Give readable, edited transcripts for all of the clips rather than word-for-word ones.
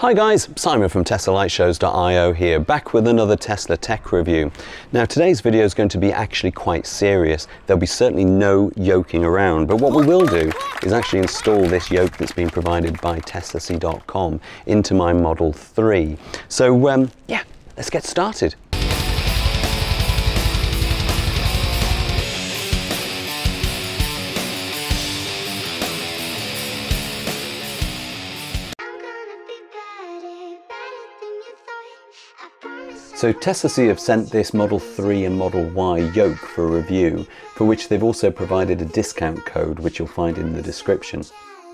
Hi guys, Simon from TeslaLightShows.io here, back with another Tesla tech review. Now today's video is going to be actually quite serious. There'll be certainly no yoking around, but what we will do is actually install this yoke that's been provided by Teslasy.com into my Model 3. So yeah, let's get started. So Teslasy have sent this Model 3 and Model Y yoke for a review, for which they've also provided a discount code which you'll find in the description.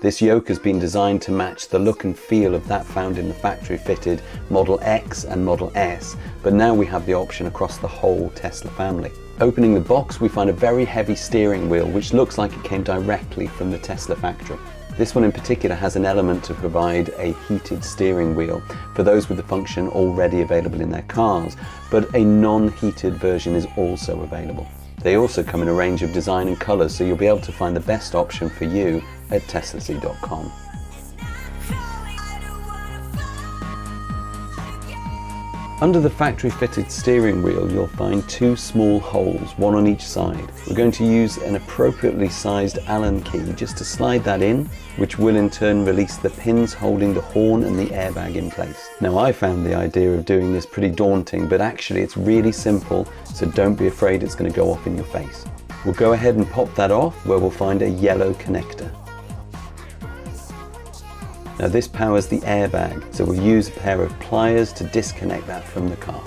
This yoke has been designed to match the look and feel of that found in the factory fitted Model X and Model S, but now we have the option across the whole Tesla family. Opening the box, we find a very heavy steering wheel which looks like it came directly from the Tesla factory. This one in particular has an element to provide a heated steering wheel for those with the function already available in their cars, but a non-heated version is also available. They also come in a range of design and colours, so you'll be able to find the best option for you at Teslasy.com. Under the factory-fitted steering wheel, you'll find two small holes, one on each side. We're going to use an appropriately sized Allen key just to slide that in, which will in turn release the pins holding the horn and the airbag in place. Now, I found the idea of doing this pretty daunting, but actually it's really simple, so don't be afraid it's going to go off in your face. We'll go ahead and pop that off, where we'll find a yellow connector. Now this powers the airbag, so we'll use a pair of pliers to disconnect that from the car.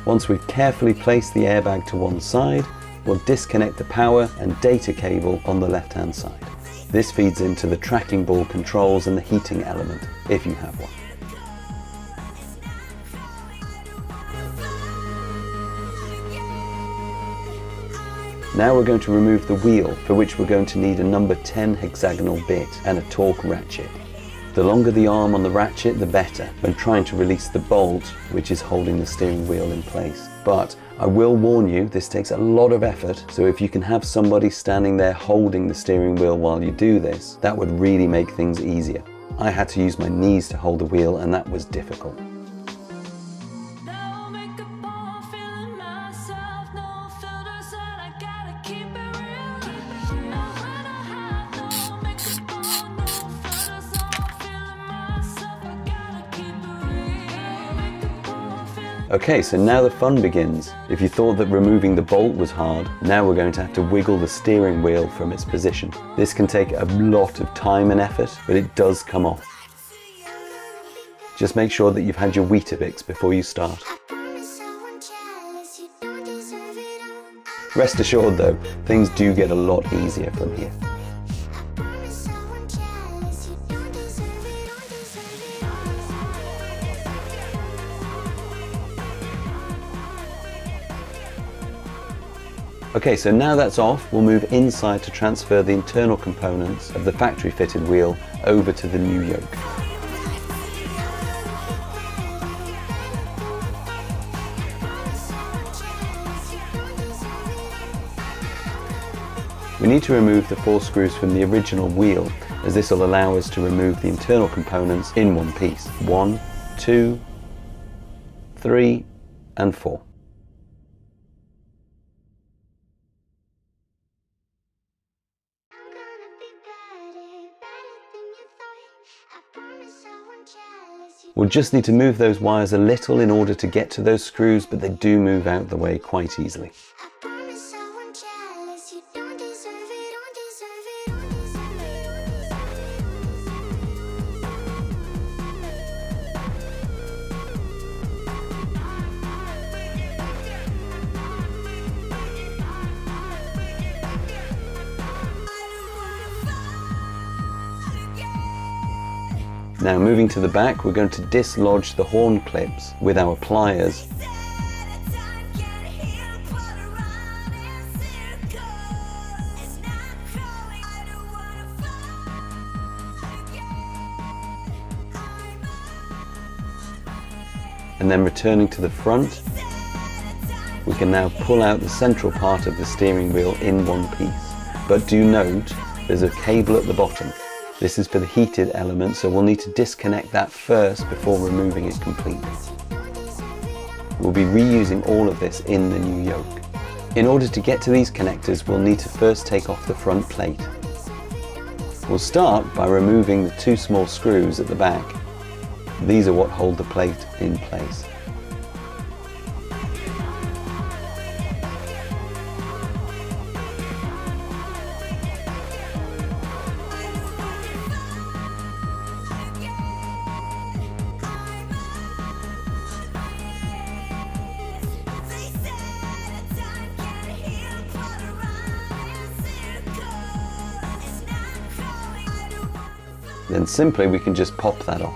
Once we've carefully placed the airbag to one side, we'll disconnect the power and data cable on the left-hand side. This feeds into the tracking ball controls and the heating element, if you have one. Now we're going to remove the wheel, for which we're going to need a number 10 hexagonal bit and a torque ratchet. The longer the arm on the ratchet, the better when trying to release the bolt which is holding the steering wheel in place. But I will warn you, this takes a lot of effort, so if you can have somebody standing there holding the steering wheel while you do this, that would really make things easier. I had to use my knees to hold the wheel, and that was difficult. Okay, so now the fun begins. If you thought that removing the bolt was hard, now we're going to have to wiggle the steering wheel from its position. This can take a lot of time and effort, but it does come off. Just make sure that you've had your Weetabix before you start. Rest assured though, things do get a lot easier from here. Okay, so now that's off, we'll move inside to transfer the internal components of the factory fitted wheel over to the new yoke. We need to remove the 4 screws from the original wheel, as this will allow us to remove the internal components in one piece. 1, 2, 3, and 4. We'll just need to move those wires a little in order to get to those screws, but they do move out the way quite easily. Now moving to the back, we're going to dislodge the horn clips with our pliers. and then returning to the front, we can now pull out the central part of the steering wheel in one piece. But do note, there's a cable at the bottom. This is for the heated element, so we'll need to disconnect that first before removing it completely. We'll be reusing all of this in the new yoke. In order to get to these connectors, we'll need to first take off the front plate. We'll start by removing the two small screws at the back. These are what hold the plate in place. Then simply we can just pop that off.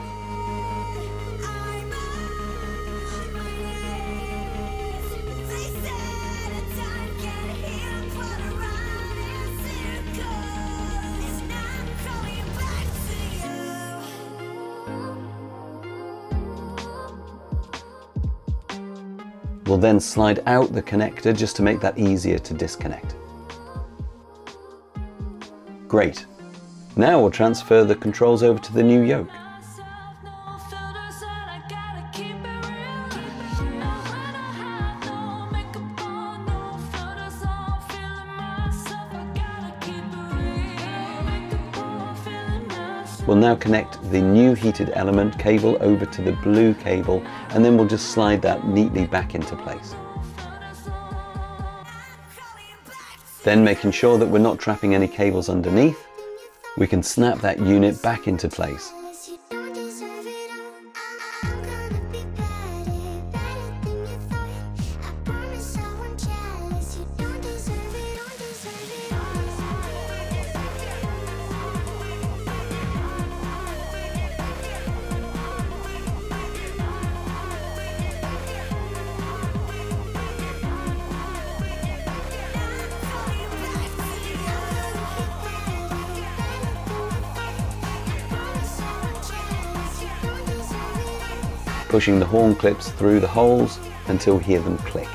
We'll then slide out the connector just to make that easier to disconnect. Great. Now we'll transfer the controls over to the new yoke. We'll now connect the new heated element cable over to the blue cable, and then we'll just slide that neatly back into place. Then, making sure that we're not trapping any cables underneath, we can snap that unit back into place. Pushing the horn clips through the holes until we hear them click.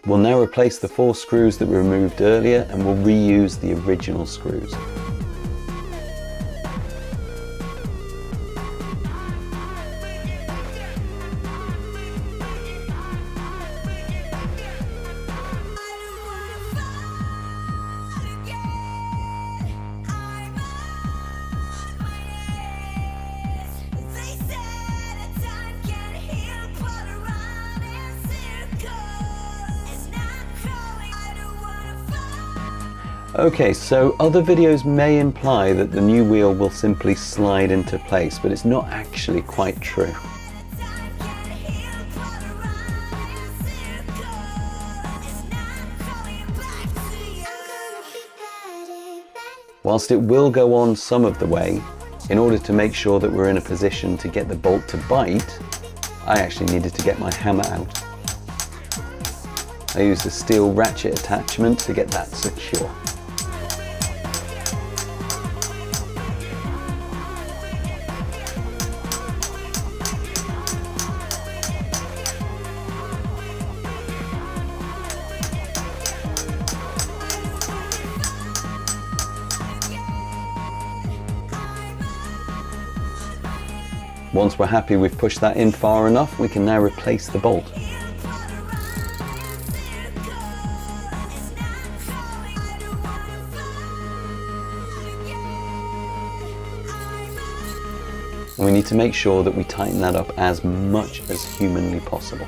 We'll now replace the 4 screws that we removed earlier, and we'll reuse the original screws. Okay, so other videos may imply that the new wheel will simply slide into place, but it's not actually quite true. Whilst it will go on some of the way, in order to make sure that we're in a position to get the bolt to bite, I actually needed to get my hammer out. I used a steel ratchet attachment to get that secure. Once we're happy we've pushed that in far enough, we can now replace the bolt. And we need to make sure that we tighten that up as much as humanly possible.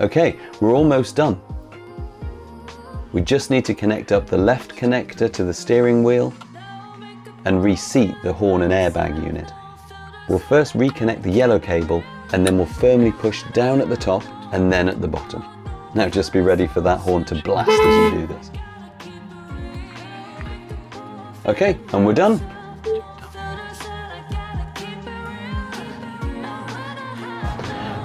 Okay, we're almost done. We just need to connect up the left connector to the steering wheel and reseat the horn and airbag unit. we'll first reconnect the yellow cable and then we'll firmly push down at the top and then at the bottom. Now just be ready for that horn to blast as you do this. Okay, and we're done.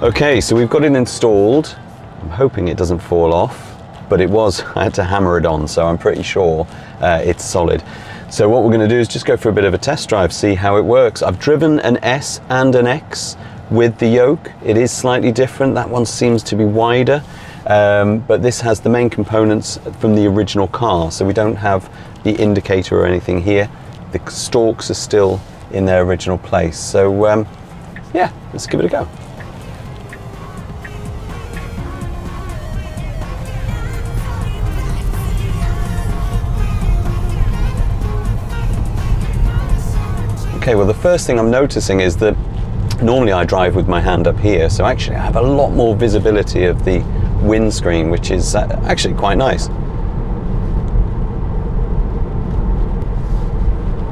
Okay, so we've got it installed. I'm hoping it doesn't fall off, but it was. I had to hammer it on, so I'm pretty sure it's solid. So what we're going to do is just go for a bit of a test drive, see how it works. I've driven an S and an X with the Yoke. It is slightly different. That one seems to be wider, but this has the main components from the original car, so we don't have the indicator or anything here. The stalks are still in their original place. So yeah, let's give it a go. Okay, well the first thing I'm noticing is that normally I drive with my hand up here, so actually I have a lot more visibility of the windscreen, which is actually quite nice.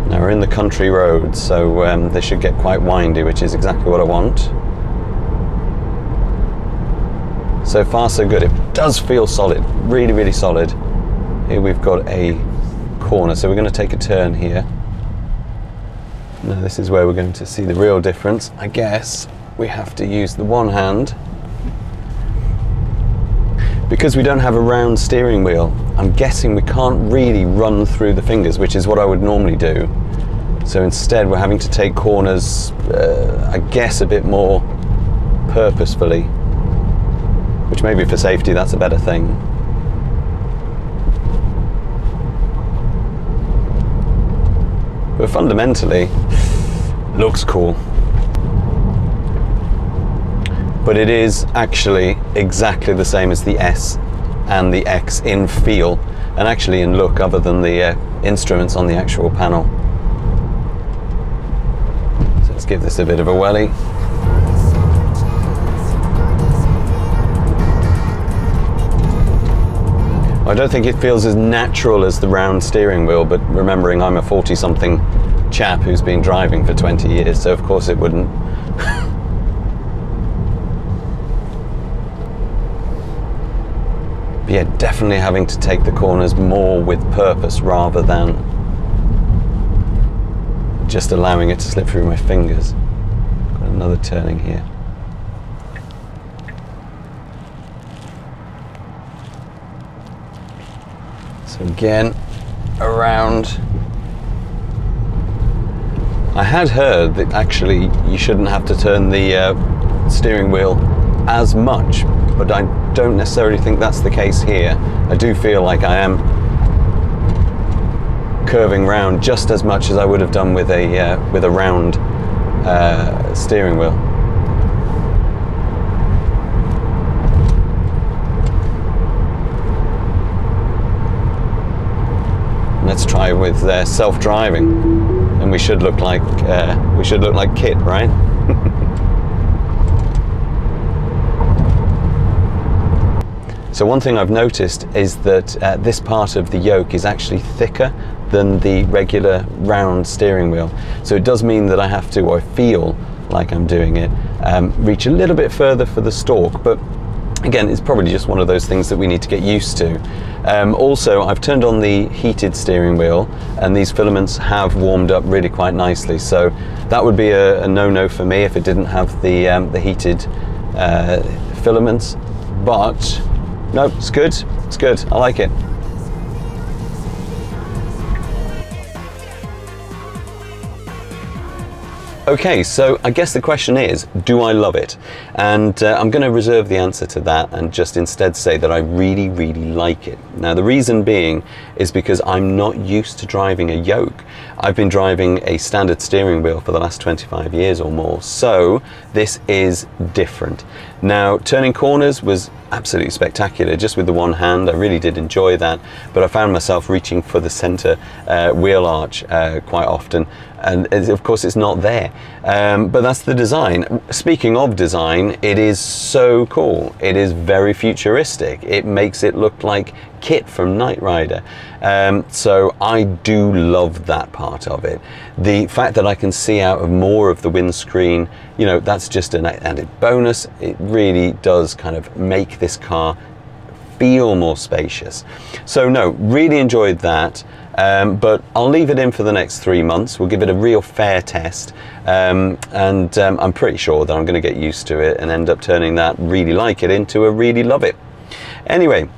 Now we're in the country road, so they should get quite windy, which is exactly what I want. So far so good. It does feel solid, really, really solid. Here we've got a corner, so we're going to take a turn here. Now this is where we're going to see the real difference. I guess we have to use the one hand. Because we don't have a round steering wheel, I'm guessing we can't really run through the fingers, which is what I would normally do. So instead we're having to take corners, I guess, a bit more purposefully, which maybe for safety that's a better thing. But fundamentally, looks cool. But it is actually exactly the same as the S and the X in feel, and actually in look, other than the instruments on the actual panel. So let's give this a bit of a welly. I don't think it feels as natural as the round steering wheel, but remembering I'm a 40-something chap who's been driving for 20 years, so of course it wouldn't. But yeah, definitely having to take the corners more with purpose rather than just allowing it to slip through my fingers. Got another turning here. So again, around. I had heard that actually you shouldn't have to turn the steering wheel as much, but I don't necessarily think that's the case here. I do feel like I am curving round just as much as I would have done with a round steering wheel. Let's try with self-driving, and we should look like Kit, right? So one thing I've noticed is that this part of the yoke is actually thicker than the regular round steering wheel. So it does mean that I have to, or I feel like I'm doing it, reach a little bit further for the stalk, but again, it's probably just one of those things that we need to get used to. Also, I've turned on the heated steering wheel, and these filaments have warmed up really quite nicely. So that would be a no-no for me if it didn't have the heated filaments. But no, it's good. It's good. I like it. Okay, so I guess the question is, do I love it? And I'm going to reserve the answer to that and just instead say that I really, really like it. Now, the reason being is because I'm not used to driving a yoke. I've been driving a standard steering wheel for the last 25 years or more, so this is different. Now, turning corners was absolutely spectacular, just with the one hand. I really did enjoy that, but I found myself reaching for the center wheel arch quite often. and of course it's not there. But that's the design. Speaking of design, it is so cool. It is very futuristic. It makes it look like Kit from Knight Rider. So I do love that part of it. The fact that I can see out of more of the windscreen, you know, that's just an added bonus. It really does kind of make this car feel more spacious. So no, really enjoyed that. But I'll leave it in for the next 3 months. We'll give it a real fair test, and I'm pretty sure that I'm going to get used to it and end up turning that really like it into a really love it. Anyway,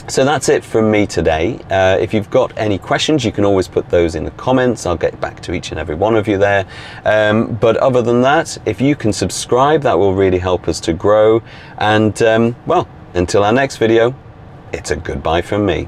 so that's it from me today. If you've got any questions, you can always put those in the comments. I'll get back to each and every one of you there. But other than that, if you can subscribe, that will really help us to grow. And well, until our next video, it's a goodbye from me.